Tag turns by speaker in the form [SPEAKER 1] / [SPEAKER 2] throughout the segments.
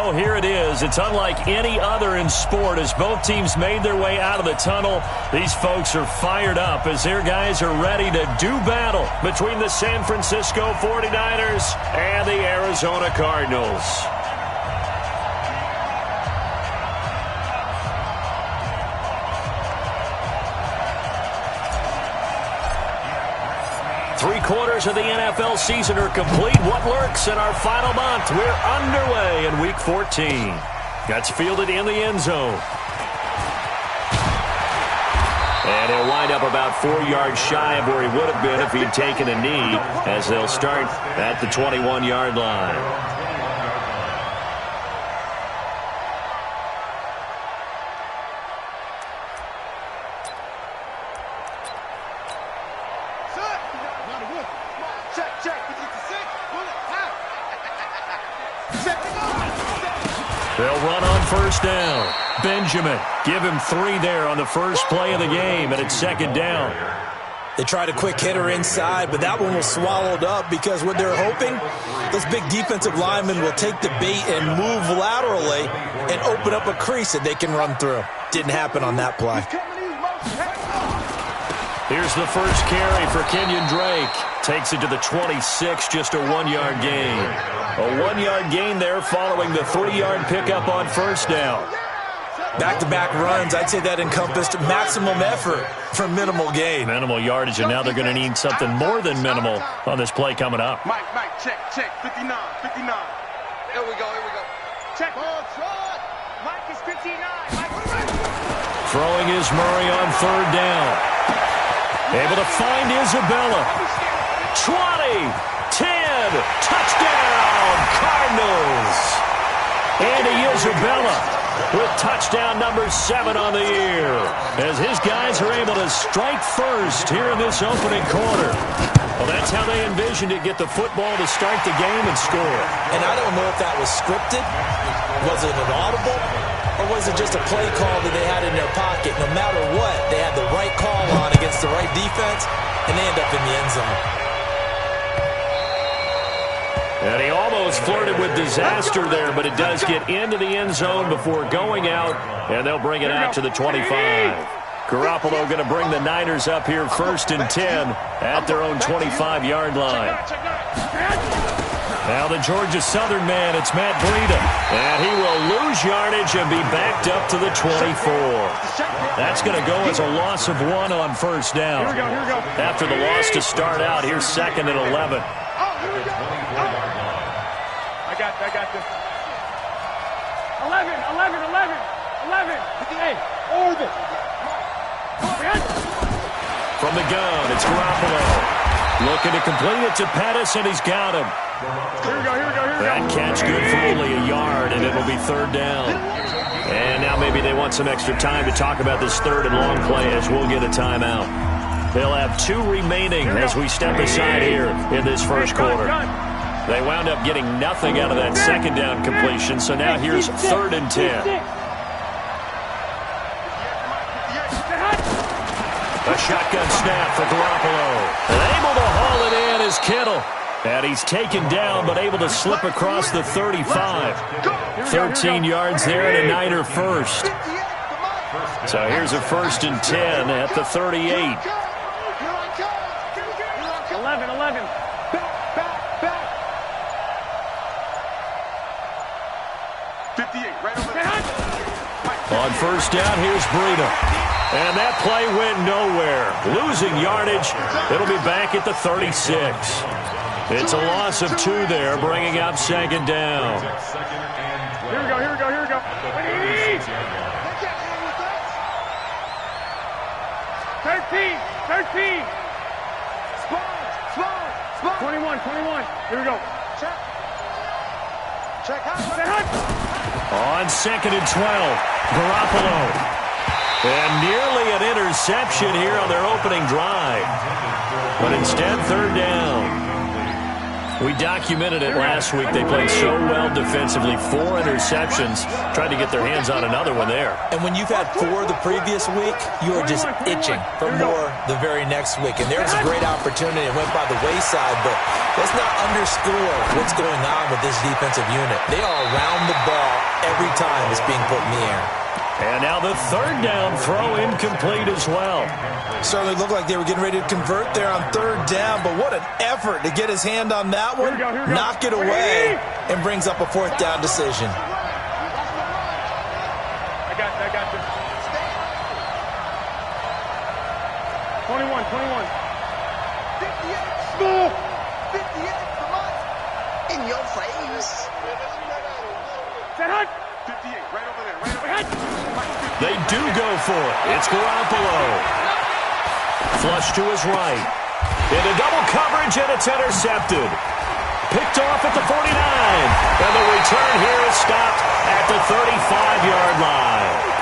[SPEAKER 1] so here it is. It's unlike any other in sport as both teams made their way out of the tunnel. These folks are fired up as their guys are ready to do battle between the San Francisco 49ers and the Arizona Cardinals. Three-quarters of the NFL season are complete. What lurks in our final month? We're underway in Week 14. That's fielded in the end zone. And he'll wind up about 4 yards shy of where he would have been if he'd taken a knee, as they'll start at the 21-yard line. They'll run on first down. Benjamin, give him 3 there on the first play of the game, and it's second down.
[SPEAKER 2] They tried a quick hitter inside, but that one was swallowed up because what they're hoping, those big defensive linemen will take the bait and move laterally and open up a crease that they can run through. Didn't happen on that play.
[SPEAKER 1] Here's the first carry for Kenyon Drake. Takes it to the 26, just a 1-yard gain. A 1-yard gain there following the 3-yard pickup on first down.
[SPEAKER 2] Back-to-back runs, I'd say that encompassed maximum effort for minimal gain.
[SPEAKER 1] Minimal yardage, and now they're going to need something more than minimal on this play coming up.
[SPEAKER 3] Mike, check, 59. Here we go. Check. Mike is 59.
[SPEAKER 1] Throwing is Murray on third down. Able to find Isabella. 20, 10, touchdown, Cardinals. Andy Isabella with touchdown number 7 on the year, as his guys are able to strike first here in this opening quarter. Well, that's how they envisioned it, get the football to start the game and score.
[SPEAKER 2] And I don't know if that was scripted, was it an audible, or was it just a play call that they had in their pocket? No matter what, they had the right call on against the right defense, and they end up in the end zone.
[SPEAKER 1] And he almost flirted with disaster there, but it does get into the end zone before going out, and they'll bring it out to the 25. Garoppolo going to bring the Niners up here first and 10 at their own 25-yard line. Now the Georgia Southern man, it's Matt Breida. And he will lose yardage and be backed up to the 24. That's going to go as a loss of 1 on first down. After the loss to start out, here's second and 11.
[SPEAKER 3] I got this. 11. Hey, orbit.
[SPEAKER 1] From the gun, it's Garoppolo. Looking to complete it to Pettis, and he's got him.
[SPEAKER 3] Here we go.
[SPEAKER 1] That catch good for only a yard, and it'll be third down. And now maybe they want some extra time to talk about this third and long play, as we'll get a timeout. They'll have 2 remaining as we step aside here in this first quarter. They wound up getting nothing out of that second down completion, so now here's third and 10. A shotgun snap for Garoppolo. And able to haul it in is Kittle. And he's taken down, but able to slip across the 35. 13 yards there and a Niner first. So here's a first and 10 at the 38.
[SPEAKER 3] 11.
[SPEAKER 1] On first down, here's Breida. And that play went nowhere. Losing yardage. It'll be back at the 36. It's a loss of 2 there, bringing up second down.
[SPEAKER 3] Here we go. 13. Spawn. 21. Here we go. Check.
[SPEAKER 1] On second and 12, Garoppolo. And nearly an interception here on their opening drive. But instead, third down. We documented it last week. They played so well defensively. 4 interceptions. Tried to get their hands on another one there.
[SPEAKER 2] And when you've had 4 the previous week, you are just itching for more the very next week. And there's a great opportunity. It went by the wayside, but let's not underscore what's going on with this defensive unit. They are around the ball every time it's being put in the air.
[SPEAKER 1] And now the 3rd down throw incomplete as well.
[SPEAKER 2] Certainly looked like they were getting ready to convert there on 3rd down, but what an effort to get his hand on that one, knock it away, and brings up a 4th down decision.
[SPEAKER 3] I got this. 21. 58. Small. 58 from us. In your face. 58, right over there.
[SPEAKER 1] They do go for it. It's Garoppolo. Flush to his right. Into double coverage, and it's intercepted. Picked off at the 49. And the return here is stopped at the 35-yard line.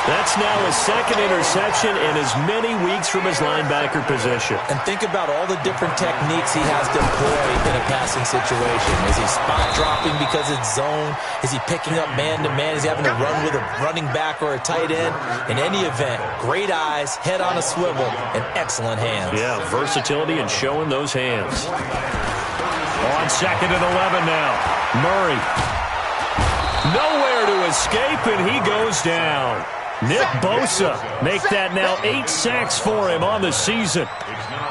[SPEAKER 1] That's now his 2nd interception in as many weeks from his linebacker position.
[SPEAKER 2] And think about all the different techniques he has to employ in a passing situation. Is he spot dropping because it's zone? Is he picking up man-to-man? Is he having to run with a running back or a tight end? In any event, great eyes, head on a swivel, and excellent hands.
[SPEAKER 1] Yeah, versatility and showing those hands. On 2nd and 11 now. Murray. Nowhere to escape, and he goes down. Nick Bosa make that now 8 sacks for him on the season.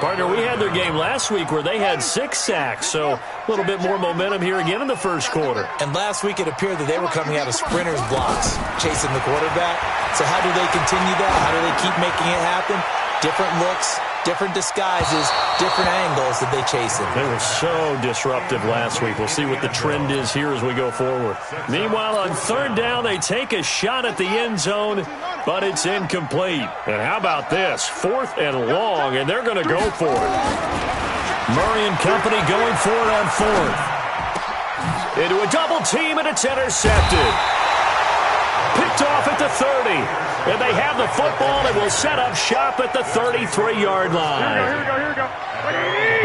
[SPEAKER 1] Partner, we had their game last week where they had 6 sacks, so a little bit more momentum here again in the first quarter.
[SPEAKER 2] And last week it appeared that they were coming out of sprinters blocks, chasing the quarterback. So how do they continue that? How do they keep making it happen? Different looks, different disguises, different angles that they chase him.
[SPEAKER 1] They were so disruptive last week. We'll see what the trend is here as we go forward. Meanwhile, on 3rd down, they take a shot at the end zone, but it's incomplete. And how about this? 4th and long, and they're going to go for it. Murray and company going for it on 4th. Into a double team, and it's intercepted. Picked off at the 30. And they have the football and will set up shop at the 33-yard line.
[SPEAKER 3] Here we go.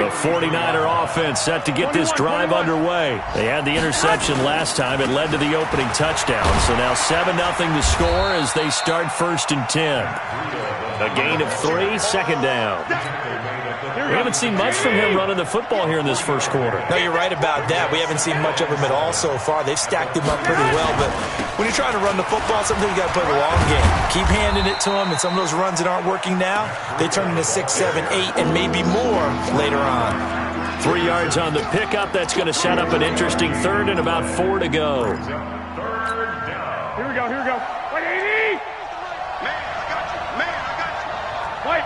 [SPEAKER 1] The 49er offense set to get this drive underway. They had the interception last time. It led to the opening touchdown. So now 7-0 to score as they start 1st and 10. A gain of 3, 2nd down. We haven't seen much from him running the football here in this first quarter.
[SPEAKER 2] No, you're right about that. We haven't seen much of him at all so far. They've stacked him up pretty well, but when you're trying to run the football, sometimes you got to play the long game. Keep handing it to him, and some of those runs that aren't working now, they turn into 6, 7, 8, and maybe more later on.
[SPEAKER 1] 3 yards on the pickup. That's going to set up an interesting 3rd and about 4 to go.
[SPEAKER 3] Here we go. Wait, 80! Man, I got you. White.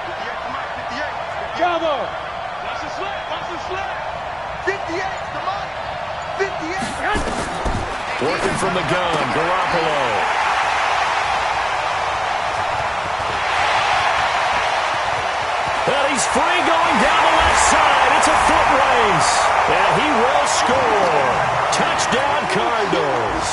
[SPEAKER 3] 58, come on, 58. Bravo! Watch the sled. 58, come on. 58.
[SPEAKER 1] Working from the gun, Garoppolo. And he's free going down the left side. It's a foot race. And he will score. Touchdown, Cardinals.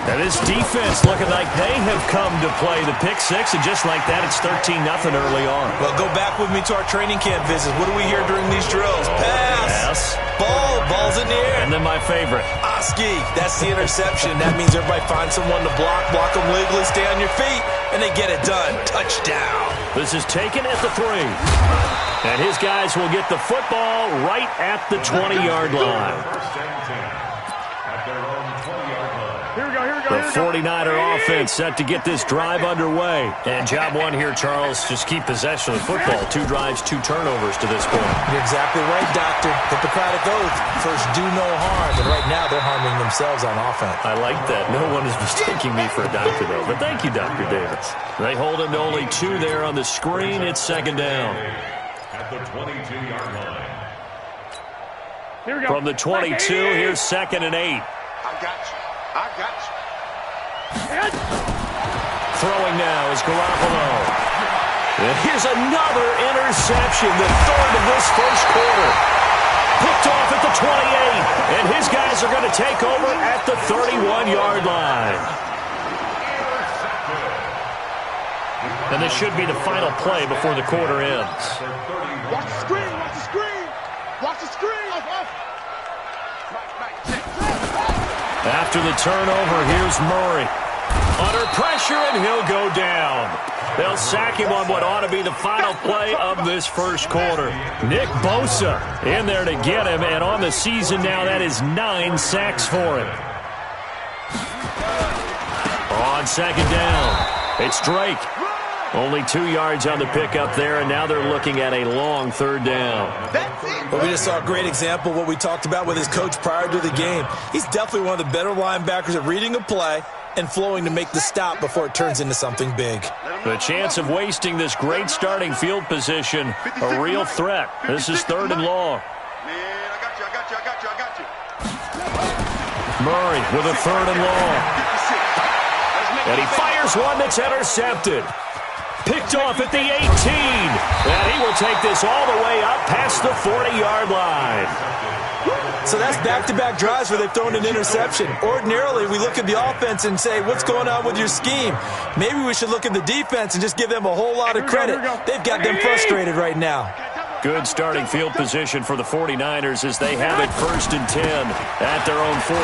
[SPEAKER 1] And this defense looking like they have come to play the pick 6, and just like that, it's 13-0 early on.
[SPEAKER 2] Well, go back with me to our training camp visits. What do we hear during these drills? Pass. Ball's in the air.
[SPEAKER 1] And then my favorite.
[SPEAKER 2] Oski, that's the interception. That means everybody finds someone to block them legally, stay on your feet, and they get it done. Touchdown.
[SPEAKER 1] This is taken at the 3. And his guys will get the football right at the 20-yard line. The 49er offense set to get this drive underway. And job one here, Charles, just keep possession of the football. 2 drives, 2 turnovers to this point.
[SPEAKER 2] You're exactly right, Doctor. Hippocratic oath. First, do no harm. And right now, they're harming themselves on offense.
[SPEAKER 1] I like that. No one is mistaking me for a doctor, though. But thank you, Dr. Davis. They hold him to only 2 there on the screen. It's 2nd down.
[SPEAKER 4] At the 22-yard line.
[SPEAKER 3] Here we go.
[SPEAKER 1] From the 22, here's 2nd and 8.
[SPEAKER 3] I got you.
[SPEAKER 1] Throwing now is Garoppolo. And here's another interception, the 3rd of this first quarter. Picked off at the 28, and his guys are going to take over at the 31-yard line. And this should be the final play before the quarter ends.
[SPEAKER 3] Watch the screen, watch the screen. Watch the screen.
[SPEAKER 1] After the turnover, here's Murray. Under pressure, and he'll go down. They'll sack him on what ought to be the final play of this first quarter. Nick Bosa in there to get him, and on the season now, that is 9 sacks for him. On second down, it's Drake. Only 2 yards on the pickup there, and now they're looking at a long third down.
[SPEAKER 2] Well, we just saw a great example of what we talked about with his coach prior to the game. He's definitely one of the better linebackers at reading a play and flowing to make the stop before it turns into something big.
[SPEAKER 1] The chance of wasting this great starting field position, a real threat. This is third and long. Murray with a third and long. And he fires one that's intercepted. Picked off at the 18. And he will take this all the way up past the 40-yard line.
[SPEAKER 2] So that's back-to-back drives where they've thrown an interception. Ordinarily, we look at the offense and say, what's going on with your scheme? Maybe we should look at the defense and just give them a whole lot of credit. They've got them frustrated right now.
[SPEAKER 1] Good starting field position for the 49ers as they have it 1st and 10 at their own 42.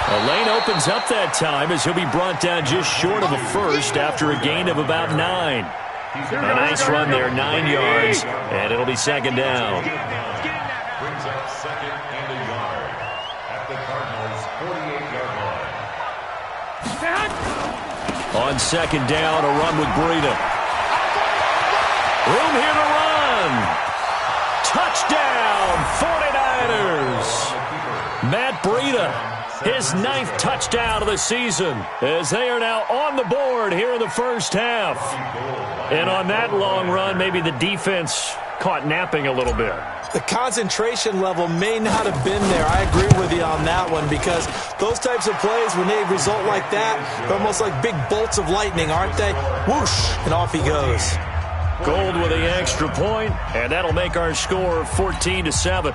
[SPEAKER 1] A lane opens up that time as he'll be brought down just short of a first after a gain of about 9. A nice run there, 9 yards, and it'll be second down.
[SPEAKER 4] Brings up second and a yard at the Cardinals' 48-yard line.
[SPEAKER 1] On second down, a run with Breida. Room here to run. Touchdown, 49ers. Matt Breida. His 9th touchdown of the season as they are now on the board here in the first half. And on that long run, maybe the defense caught napping a little bit.
[SPEAKER 2] The concentration level may not have been there. I agree with you on that one because those types of plays, when they result like that, they're almost like big bolts of lightning, aren't they? Whoosh, and off he goes.
[SPEAKER 1] Gold with the extra point, and that'll make our score 14-7.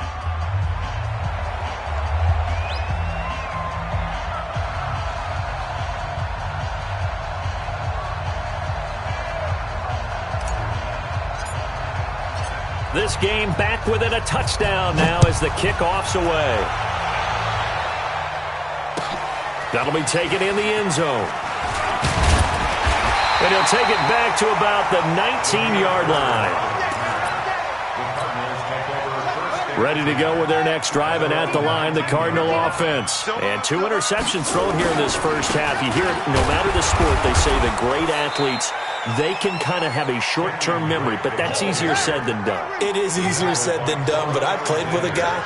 [SPEAKER 1] This game back within a touchdown now as the kickoff's away. That'll be taken in the end zone. And he'll take it back to about the 19-yard line. Ready to go with their next drive, and at the line, the Cardinal offense. And 2 interceptions thrown here in this first half. You hear it, no matter the sport, they say the great athletes, they can kind of have a short-term memory, but that's easier said than done.
[SPEAKER 2] It is easier said than done, but I played with a guy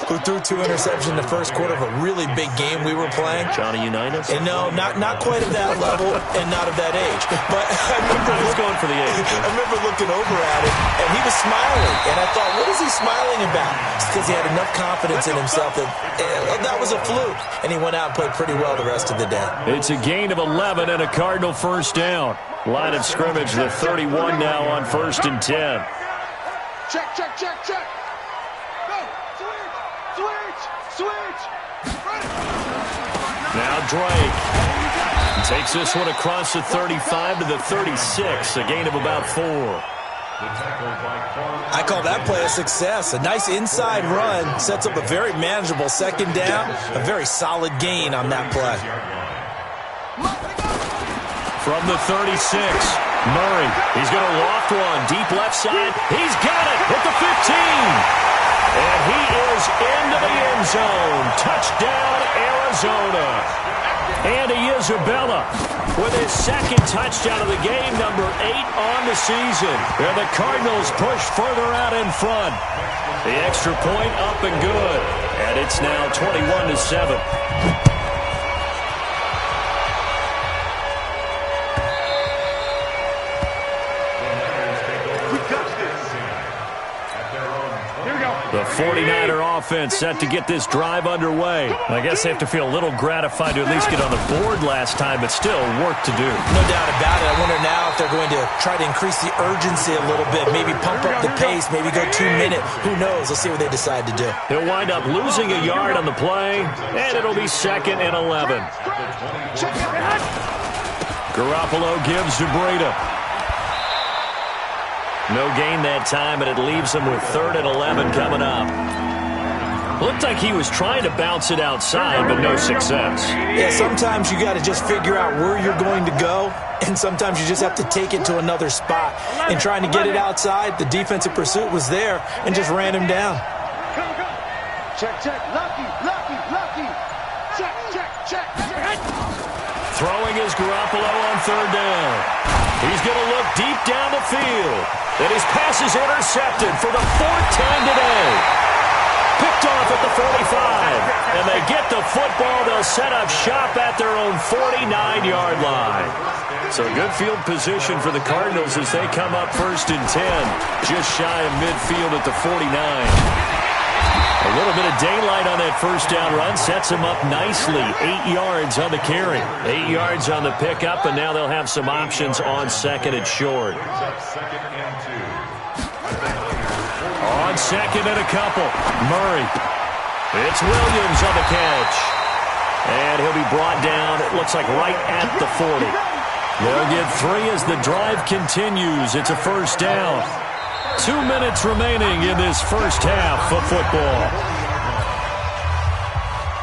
[SPEAKER 2] who threw 2 interceptions in the first quarter of a really big game we were playing.
[SPEAKER 1] Johnny Unitas?
[SPEAKER 2] And no, not quite of that level and not of that age. But I
[SPEAKER 1] was going for the age.
[SPEAKER 2] I remember looking over at him, and he was smiling. And I thought, what is he smiling about? It's because he had enough confidence in himself that that was a fluke. And he went out and played pretty well the rest of the day.
[SPEAKER 1] It's a gain of 11 and a Cardinal first down. Line of scrimmage, the 31 now on 1st and 10.
[SPEAKER 3] Check, check, check, check. Go. Switch.
[SPEAKER 1] Now Drake takes this one across the 35 to the 36, a gain of about 4.
[SPEAKER 2] I call that play a success. A nice inside run sets up a very manageable second down, a very solid gain on that play.
[SPEAKER 1] From the 36, Murray. He's going to loft one. Deep left side. He's got it at the 15. And he is into the end zone. Touchdown, Arizona. Andy Isabella with his 2nd touchdown of the game, number 8 on the season. And the Cardinals push further out in front. The extra point up and good. And it's now 21-7. The 49er offense set to get this drive underway. I guess they have to feel a little gratified to at least get on the board last time, but still work to do.
[SPEAKER 2] No doubt about it. I wonder now if they're going to try to increase the urgency a little bit, maybe pump up the pace, maybe go 2-minute. Who knows? Let's see what they decide to do.
[SPEAKER 1] They'll wind up losing a yard on the play, and it'll be 2nd and 11. Garoppolo gives to Breida. No gain that time, and it leaves him with 3rd and 11 coming up. Looked like he was trying to bounce it outside, but no success.
[SPEAKER 2] Yeah, sometimes you got to just figure out where you're going to go, and sometimes you just have to take it to another spot. And trying to get it outside, the defensive pursuit was there and just ran him down.
[SPEAKER 3] Check, check, lucky, lucky, lucky. Check, check, check.
[SPEAKER 1] Throwing is Garoppolo on 3rd down. He's going to look deep down the field. And his pass is intercepted for the 4th time today. Picked off at the 45. And they get the football. They'll set up shop at their own 49-yard line. So good field position for the Cardinals as they come up 1st and 10. Just shy of midfield at the 49. A little bit of daylight on that 1st down run sets him up nicely. 8 yards on the carry. 8 yards on the pickup, and now they'll have some options on 2nd and short. On 2nd and a couple. Murray. It's Williams on the catch. And he'll be brought down, it looks like right at the 40. They'll get 3 as the drive continues. It's a 1st down. 2 minutes remaining in this 1st half of football.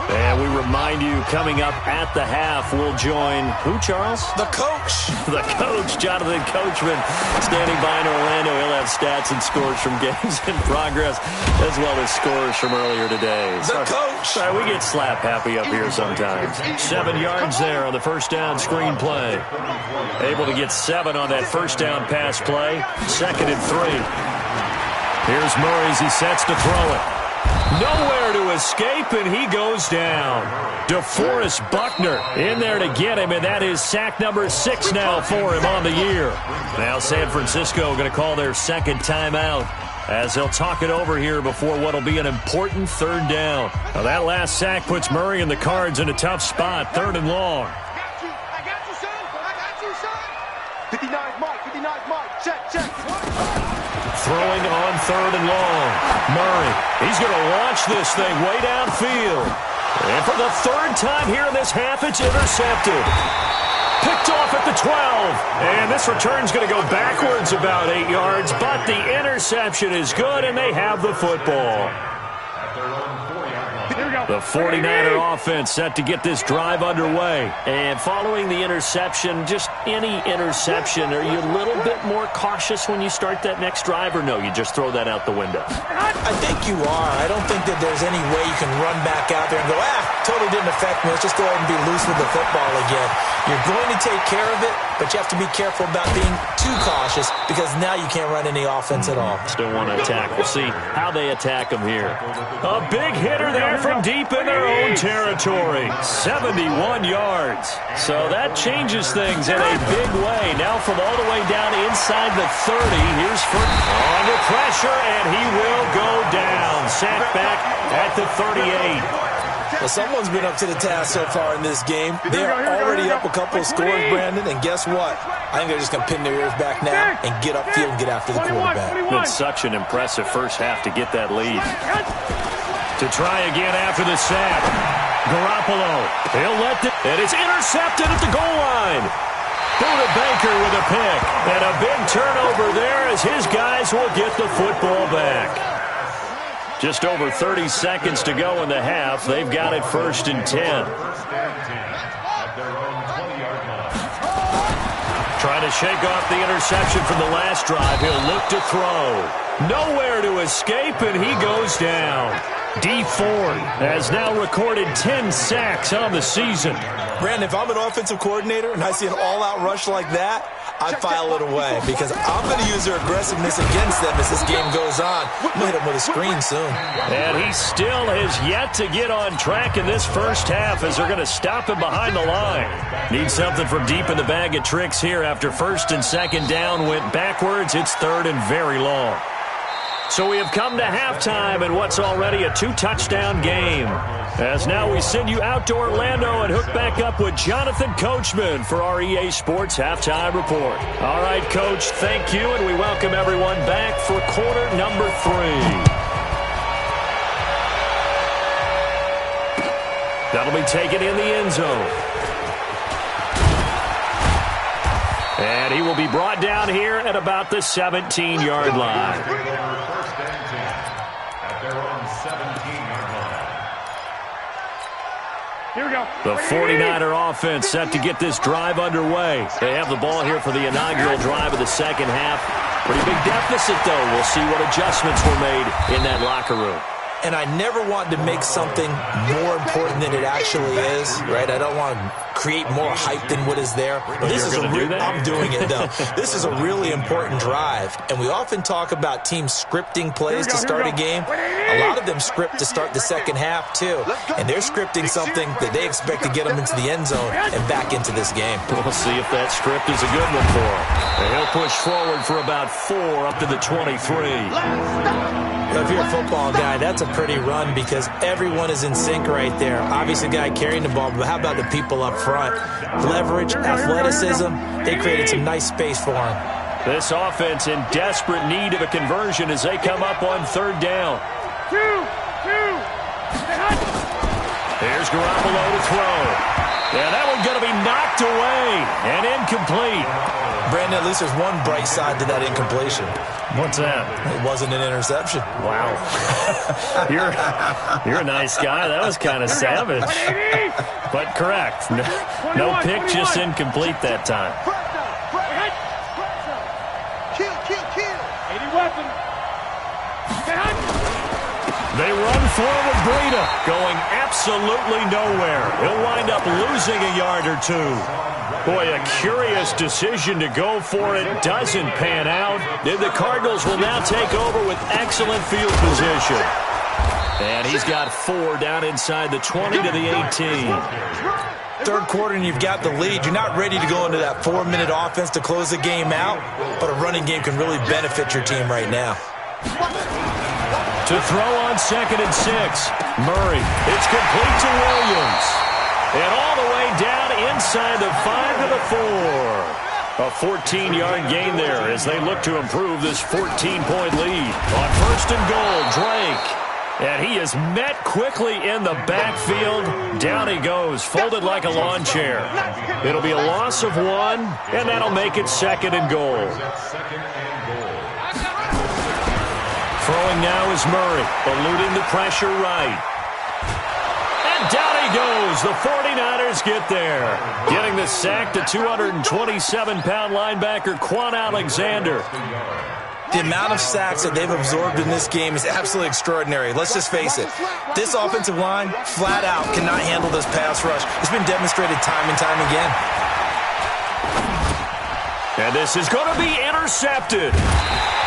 [SPEAKER 1] And we remind you, coming up at the half, we'll join who, Charles?
[SPEAKER 2] The coach.
[SPEAKER 1] The coach, Jonathan Coachman, standing by in Orlando. He'll have stats and scores from games in progress, as well as scores from earlier today.
[SPEAKER 2] The coach.
[SPEAKER 1] Sorry, we get slap happy up here sometimes. 7 yards there on the 1st down screen play. Able to get 7 on that 1st down pass play. 2nd and 3. Here's Murray as he sets to throw it. Nowhere to escape, and he goes down. DeForest Buckner in there to get him, and that is sack number 6 now for him on the year. Now San Francisco going to call their 2nd timeout as they'll talk it over here before what will be an important 3rd down. Now that last sack puts Murray and the Cards in a tough spot, 3rd and long.
[SPEAKER 3] I got you, son. I got you, son. 59's Mike, 59's Mike. Check, check.
[SPEAKER 1] Throwing on 3rd and long. Murray, he's going to launch this thing way downfield. And for the 3rd time here in this half, it's intercepted. Picked off at the 12. And this return's going to go backwards about 8 yards, but the interception is good, and they have the football. The 49er offense set to get this drive underway. And following the interception, just any interception, are you a little bit more cautious when you start that next drive, or no, you just throw that out the window?
[SPEAKER 2] I think you are. I don't think that there's any way you can run back out there and go, totally didn't affect me. Let's just go ahead and be loose with the football again. You're going to take care of it, but you have to be careful about being too cautious because now you can't run any offense at all.
[SPEAKER 1] Still want to attack. We'll see how they attack them here. A big hitter there from deep in their own territory. 71 yards. So that changes things in a big way. Now from all the way down inside the 30, here's Furt under pressure, and he will go down. Sacked back at the 38.
[SPEAKER 2] Well, someone's been up to the task so far in this game. They're already up a couple of scores, Brandon, and guess what? I think they're just going to pin their ears back now and get upfield and get after the quarterback.
[SPEAKER 1] Been such an impressive first half to get that lead. To try again after the sack. Garoppolo, he'll let it, and it's intercepted at the goal line. Buda Baker with a pick, and a big turnover there as his guys will get the football back. Just over 30 seconds to go in the half. They've got it 1st and 10. Trying to shake off the interception from the last drive. He'll look to throw. Nowhere to escape, and he goes down. D Ford has now recorded 10 sacks on the season.
[SPEAKER 2] Brandon, if I'm an offensive coordinator and I see an all-out rush like that, I file it away because I'm going to use their aggressiveness against them as this game goes on. I'm going to hit them with a screen soon.
[SPEAKER 1] And he still has yet to get on track in this first half as they're going to stop him behind the line. Need something from deep in the bag of tricks here after 1st and 2nd down went backwards. It's 3rd and very long. So we have come to halftime in what's already a 2-touchdown game. As now we send you out to Orlando and hook back up with Jonathan Coachman for our EA Sports Halftime Report. All right, Coach, thank you, and we welcome everyone back for quarter number 3. That'll be taken in the end zone. And he will be brought down here at about the 17-yard line.
[SPEAKER 4] First and 10 at their own 17-yard line.
[SPEAKER 3] Here we go.
[SPEAKER 1] The 49er offense set to get this drive underway. They have the ball here for the inaugural drive of the second half. Pretty big deficit, though. We'll see what adjustments were made in that locker room.
[SPEAKER 2] And I never want to make something more important than it actually is, right? I don't want to create more hype than what is there. This is I'm doing it, though. This is a really important drive. And we often talk about teams scripting plays to start a game. A lot of them script to start the second half, too. And they're scripting something that they expect to get them into the end zone and back into this game.
[SPEAKER 1] We'll see if that script is a good one for him. And he'll push forward for about 4 up to the 23.
[SPEAKER 2] If you're a football guy, that's a pretty run because everyone is in sync right there. Obviously, the guy carrying the ball, but how about the people up front? Leverage, athleticism, they created some nice space for him.
[SPEAKER 1] This offense in desperate need of a conversion as they come up on third down. Here's Garoppolo to throw. Yeah, that one's going to be knocked away and incomplete.
[SPEAKER 2] Brandon, at least there's one bright side to that incompletion.
[SPEAKER 1] What's that?
[SPEAKER 2] It wasn't an interception.
[SPEAKER 1] Wow. You're a nice guy. That was kind of savage. But correct. No pick, just incomplete that time.
[SPEAKER 3] Kill. 80 weapons.
[SPEAKER 1] They run forward with Breida, going absolutely nowhere. He'll wind up losing a yard or two. Boy, a curious decision to go for it. Doesn't pan out. The Cardinals will now take over with excellent field position. And he's got 4 down inside the 20 to the 18.
[SPEAKER 2] Third quarter and you've got the lead. You're not ready to go into that 4-minute offense to close the game out, but a running game can really benefit your team right now.
[SPEAKER 1] To throw on 2nd and 6. Murray. It's complete to Williams. And all the way down inside the 5 to the 4. A 14-yard gain there as they look to improve this 14-point lead. On 1st and goal, Drake. And he is met quickly in the backfield. Down he goes, folded like a lawn chair. It'll be a loss of 1, and that'll make it 2nd and goal. Throwing now is Murray, eluding the pressure right. And down he goes. The 49ers get there. Getting the sack to 227-pound linebacker Quan Alexander.
[SPEAKER 2] The amount of sacks that they've absorbed in this game is absolutely extraordinary. Let's just face it. This offensive line, flat out, cannot handle this pass rush. It's been demonstrated time and time again.
[SPEAKER 1] And this is going to be intercepted.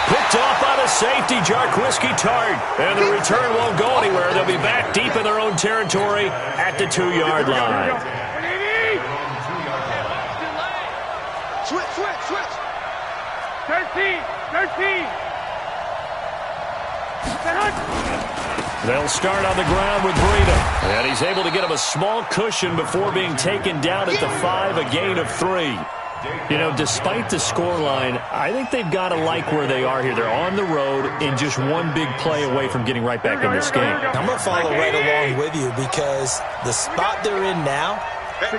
[SPEAKER 1] Picked off by the safety, Jarquiski Tart. And the return won't go anywhere. They'll be back deep in their own territory at the 2-yard line.
[SPEAKER 3] Switch. 13.
[SPEAKER 1] They'll start on the ground with Breida. And he's able to get him a small cushion before being taken down at the 5, a gain of 3. You know, despite the scoreline, I think they've got to like where they are here. They're on the road and just one big play away from getting right back in this game.
[SPEAKER 2] I'm going to follow right along with you because the spot they're in now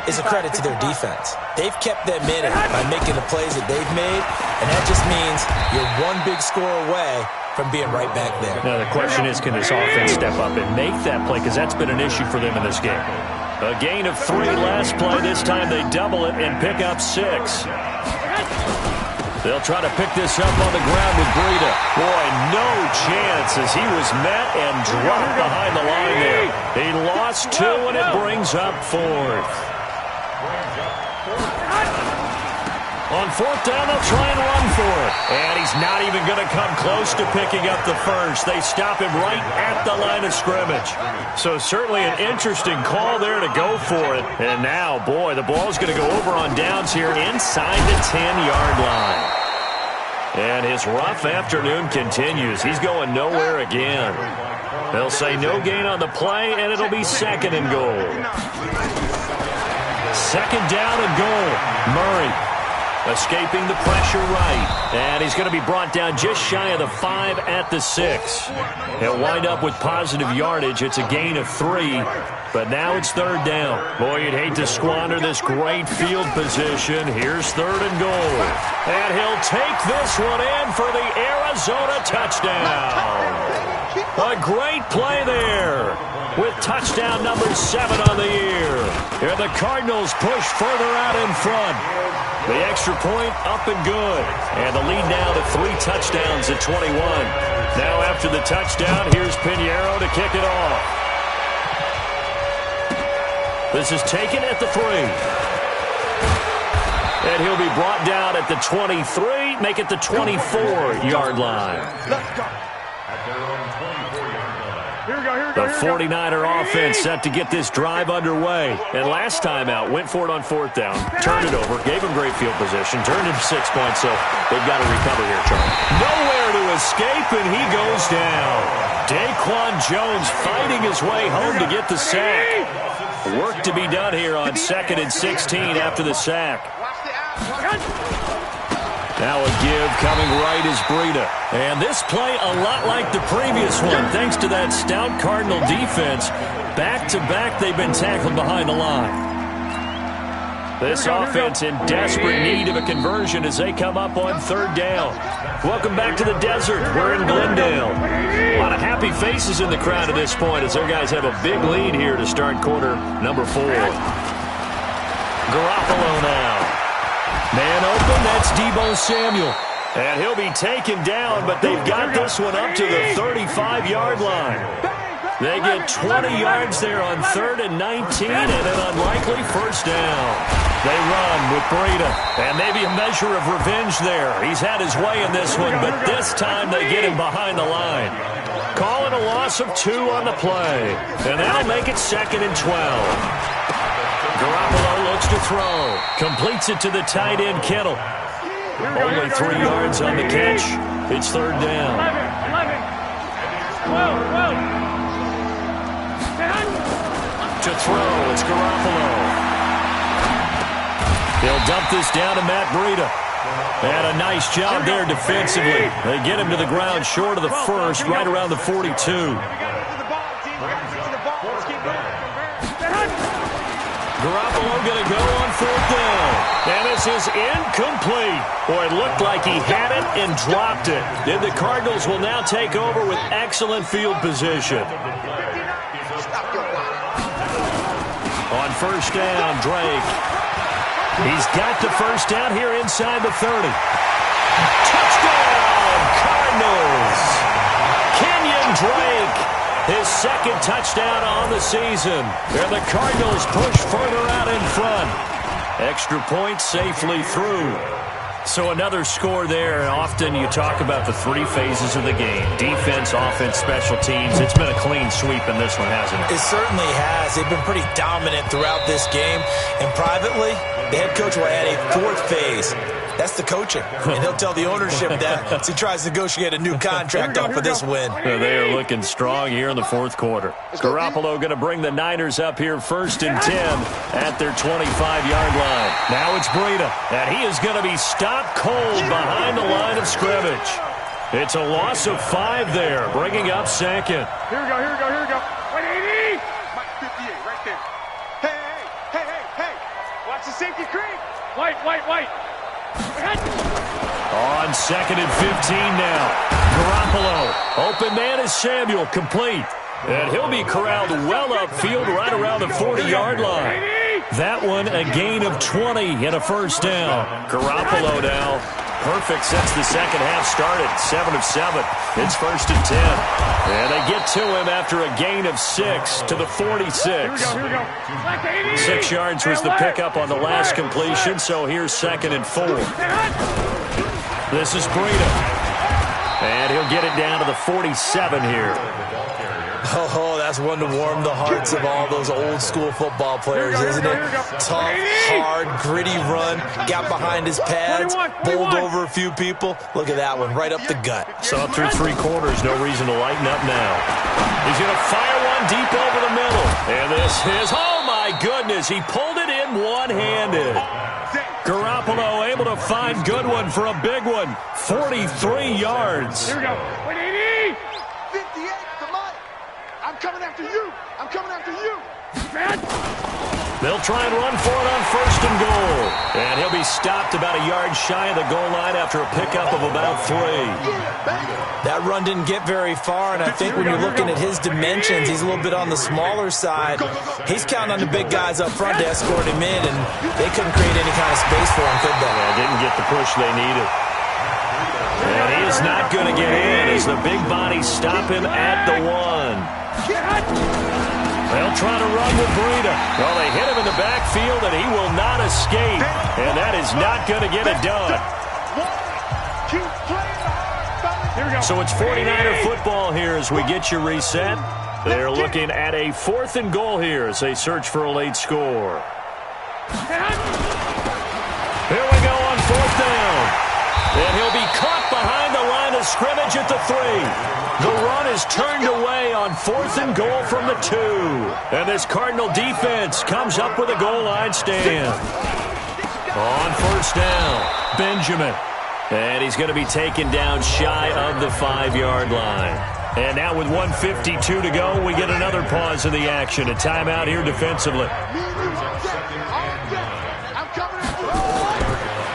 [SPEAKER 2] is a credit to their defense. They've kept them in it by making the plays that they've made, and that just means you're one big score away from being right back there.
[SPEAKER 1] Now, the question is, can this offense step up and make that play? Because that's been an issue for them in this game. A gain of 3 last play. This time they double it and pick up 6. They'll try to pick this up on the ground with Breida. Boy, no chance as he was met and dropped behind the line there. He lost 2, and it brings up 4th. On 4th down, they'll try and run for it. And he's not even going to come close to picking up the first. They stop him right at the line of scrimmage. So certainly an interesting call there to go for it. And now, boy, the ball's going to go over on downs here inside the 10-yard line. And his rough afternoon continues. He's going nowhere again. They'll say no gain on the play, and it'll be 2nd and goal. 2nd down and goal. Murray. Escaping the pressure right. And he's going to be brought down just shy of the 5 at the 6. He'll wind up with positive yardage. It's a gain of 3. But now it's 3rd down. Boy, you'd hate to squander this great field position. Here's 3rd and goal. And he'll take this one in for the Arizona touchdown. A great play there with touchdown number 7 on the year. And the Cardinals push further out in front. The extra point up and good. And the lead now to 3 touchdowns at 21. Now after the touchdown, here's Pinheiro to kick it off. This is taken at the 3. And he'll be brought down at the 23, make it the 24-yard line.
[SPEAKER 3] Let's go.
[SPEAKER 1] The 49er offense set to get this drive underway. And last time out, went for it on 4th down, turned it over, gave him great field position, turned him 6 points, so they've got to recover here, Charlie. Nowhere to escape, and he goes down. Daquan Jones fighting his way home to get the sack. Work to be done here on 2nd and 16 after the sack. Now a give coming right is Breida. And this play a lot like the previous one, thanks to that stout Cardinal defense. Back-to-back, they've been tackled behind the line. This offense in desperate need of a conversion as they come up on 3rd down. Welcome back to the desert. We're in Glendale. A lot of happy faces in the crowd at this point as their guys have a big lead here to start quarter number 4. Garoppolo now. Man open, that's Deebo Samuel. And he'll be taken down, but they've got this one up to the 35-yard line. They get 20 yards there on 3rd and 19 and an unlikely 1st down. They run with Breida, and maybe a measure of revenge there. He's had his way in this one, but this time they get him behind the line. Calling a loss of 2 on the play, and that'll make it 2nd and 12. Garoppolo looks to throw. Completes it to the tight end, Kittle. Only 3 yards on the catch. It's 3rd down.
[SPEAKER 5] 11, 12.
[SPEAKER 1] To throw, it's Garoppolo. They'll dump this down to Matt Breida. And a nice job there defensively. They get him to the ground short of the 1st, right around the 42. Garoppolo going to go on 4th down. And this is incomplete. Boy, it looked like he had it and dropped it. And the Cardinals will now take over with excellent field position. On 1st down, Drake. He's got the 1st down here inside the 30. Touchdown, Cardinals! Kenyon Drake. His 2nd touchdown on the season. And the Cardinals push further out in front. Extra point safely through. So another score there. Often you talk about the 3 phases of the game. Defense, offense, special teams. It's been a clean sweep in this one, hasn't it?
[SPEAKER 2] It certainly has. They've been pretty dominant throughout this game. And privately, the head coach will add a 4th phase. That's the coaching. And he'll tell the ownership that as he tries to negotiate a new contract off of this win.
[SPEAKER 1] They are looking strong here in the 4th quarter. Garoppolo going to bring the Niners up here 1st and 10 at their 25-yard line. Now it's Breida, and he is going to be stopped cold behind the line of scrimmage. It's a loss of 5 there, bringing up 2nd.
[SPEAKER 5] Here we go. Wait, 80!
[SPEAKER 3] Mike 58, right there. Hey.
[SPEAKER 5] Watch the safety creep. White.
[SPEAKER 1] On 2nd and 15 now. Garoppolo. Open man is Samuel, complete. And he'll be corralled well upfield right around the 40-yard line. That one a gain of 20 and a 1st down. Garoppolo now. Perfect since the second half started. 7 of 7. It's 1st and 10. And they get to him after a gain of 6 to the 46.
[SPEAKER 5] Here we go.
[SPEAKER 1] 6 yards was the pickup on the last completion, so here's 2nd and 4. This is Breida. And he'll get it down to the 47 here.
[SPEAKER 2] Oh, that's one to warm the hearts of all those old-school football players, isn't it? Tough, hard, gritty run, got behind his pads, bowled over a few people. Look at that one, right up the gut.
[SPEAKER 1] So through 3 quarters, no reason to lighten up now. He's going to fire one deep over the middle. And this is, oh my goodness, he pulled it in one-handed. Garoppolo able to a fine good one for a big one. 43 yards.
[SPEAKER 5] Here we go. 180.
[SPEAKER 3] 58, come on. I'm coming after you. I'm coming after you.
[SPEAKER 1] They'll try and run for it on 1st and goal. And he'll be stopped about a yard shy of the goal line after a pickup of about 3.
[SPEAKER 2] That run didn't get very far, and I think when you're looking at his dimensions, he's a little bit on the smaller side. He's counting on the big guys up front to escort him in, and they couldn't create any kind of space for him, could they?
[SPEAKER 1] Yeah, didn't get the push they needed. And he is not going to get in as the big bodies stop him at the 1. They'll try to run with Breida. Well, they hit him in the backfield, and he will not escape. And that is not going to get it done. So it's 49er football here as we get you reset. They're looking at a 4th and goal here as they search for a late score. Here we go on 4th down. And he'll be caught behind the line of scrimmage at the 3. The run is turned away on 4th and goal from the 2. And this Cardinal defense comes up with a goal line stand. On 1st down, Benjamin. And he's going to be taken down shy of the 5-yard line. And now with 1:52 to go, we get another pause in the action. A timeout here defensively.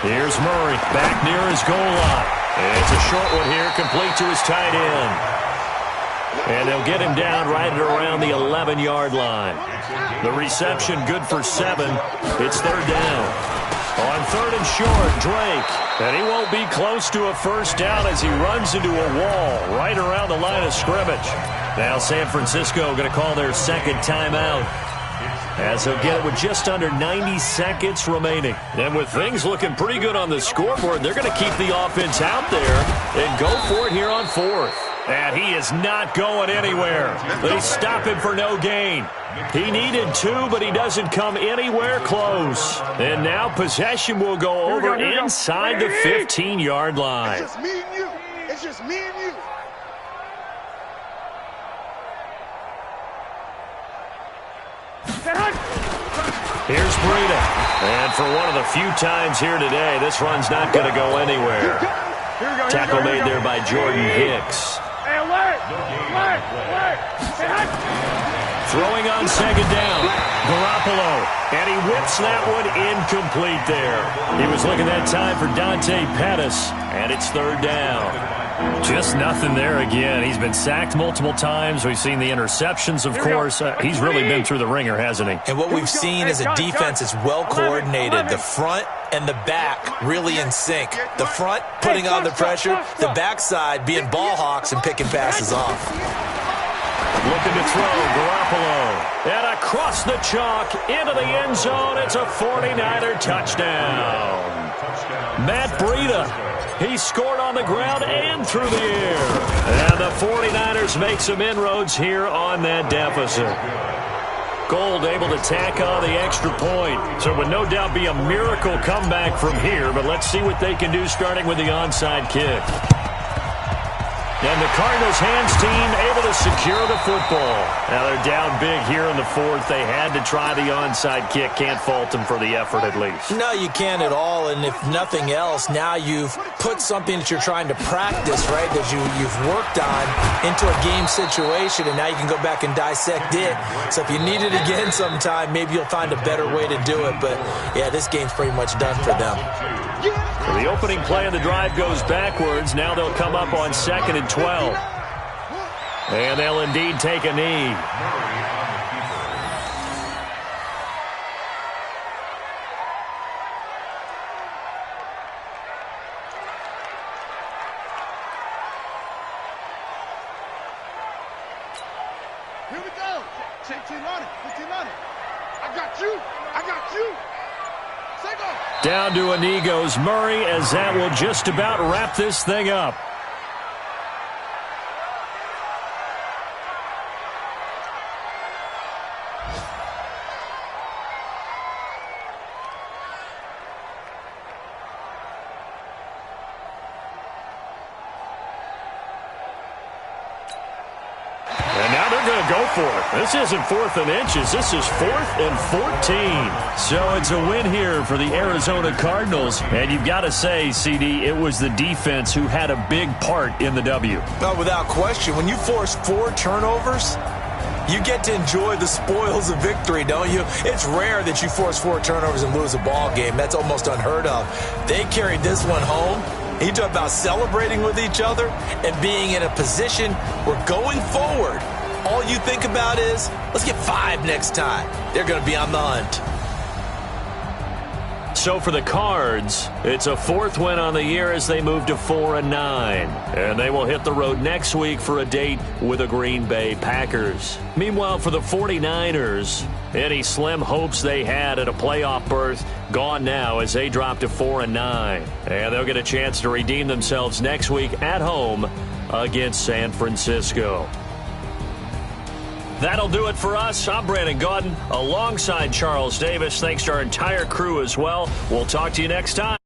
[SPEAKER 1] Here's Murray back near his goal line. It's a short one here, complete to his tight end. And they'll get him down right at around the 11-yard line. The reception good for 7. It's 3rd down. On 3rd and short, Drake. And he won't be close to a 1st down as he runs into a wall right around the line of scrimmage. Now San Francisco going to call their 2nd timeout, as they'll get it with just under 90 seconds remaining. And with things looking pretty good on the scoreboard, they're going to keep the offense out there and go for it here on 4th. And he is not going anywhere. They stop him for no gain. He needed 2, but he doesn't come anywhere close. And now possession will go over inside the 15-yard line.
[SPEAKER 3] It's just me and you. It's just me and you.
[SPEAKER 1] Here's Breida. And for one of the few times here today, this run's not going to go anywhere. Tackle made there by Jordan Hicks. Throwing on 2nd down, Garoppolo, and he whips that one incomplete there. He was looking that time for Dante Pettis, and it's 3rd down. Just nothing there again. He's been sacked multiple times. We've seen the interceptions, of course. He's really been through the ringer, hasn't he?
[SPEAKER 2] And what we've seen is a defense is well coordinated. The front and the back really in sync. The front putting on the pressure, the backside being ball hawks and picking passes off.
[SPEAKER 1] Looking to throw, Garoppolo. And across the chalk, into the end zone. It's a 49er touchdown. Matt Breida. He scored on the ground and through the air. And the 49ers make some inroads here on that deficit. Gold able to tack on the extra point. So it would no doubt be a miracle comeback from here, but let's see what they can do starting with the onside kick. And the Cardinals hands team able to secure the football. Now they're down big here in the 4th. They had to try the onside kick. Can't fault them for the effort at least.
[SPEAKER 2] No, you can't at all. And if nothing else, now you've put something that you're trying to practice, right, that you've worked on into a game situation, and now you can go back and dissect it. So if you need it again sometime, maybe you'll find a better way to do it. But, yeah, this game's pretty much done for them.
[SPEAKER 1] So the opening play of the drive goes backwards. Now they'll come up on 2nd and 12. And they'll indeed take a knee.
[SPEAKER 3] Here we go. 15 on it. 15 on it. I got you. I got you. Say go.
[SPEAKER 1] Down to a knee goes Murray, as that will just about wrap this thing up. going to go for it. This isn't 4th and inches. This is 4th and 14. So it's a win here for the Arizona Cardinals. And you've got to say, CD, it was the defense who had a big part in the W.
[SPEAKER 2] No, without question. When you force 4 turnovers, you get to enjoy the spoils of victory, don't you? It's rare that you force 4 turnovers and lose a ball game. That's almost unheard of. They carried this one home. You talk about celebrating with each other and being in a position where going forward, all you think about is, let's get 5 next time. They're going to be on the hunt.
[SPEAKER 1] So for the Cards, it's a 4th win on the year as they move to 4-9. And they will hit the road next week for a date with the Green Bay Packers. Meanwhile, for the 49ers, any slim hopes they had at a playoff berth gone now as they drop to 4-9. And they'll get a chance to redeem themselves next week at home against San Francisco. That'll do it for us. I'm Brandon Gaudin alongside Charles Davis. Thanks to our entire crew as well. We'll talk to you next time.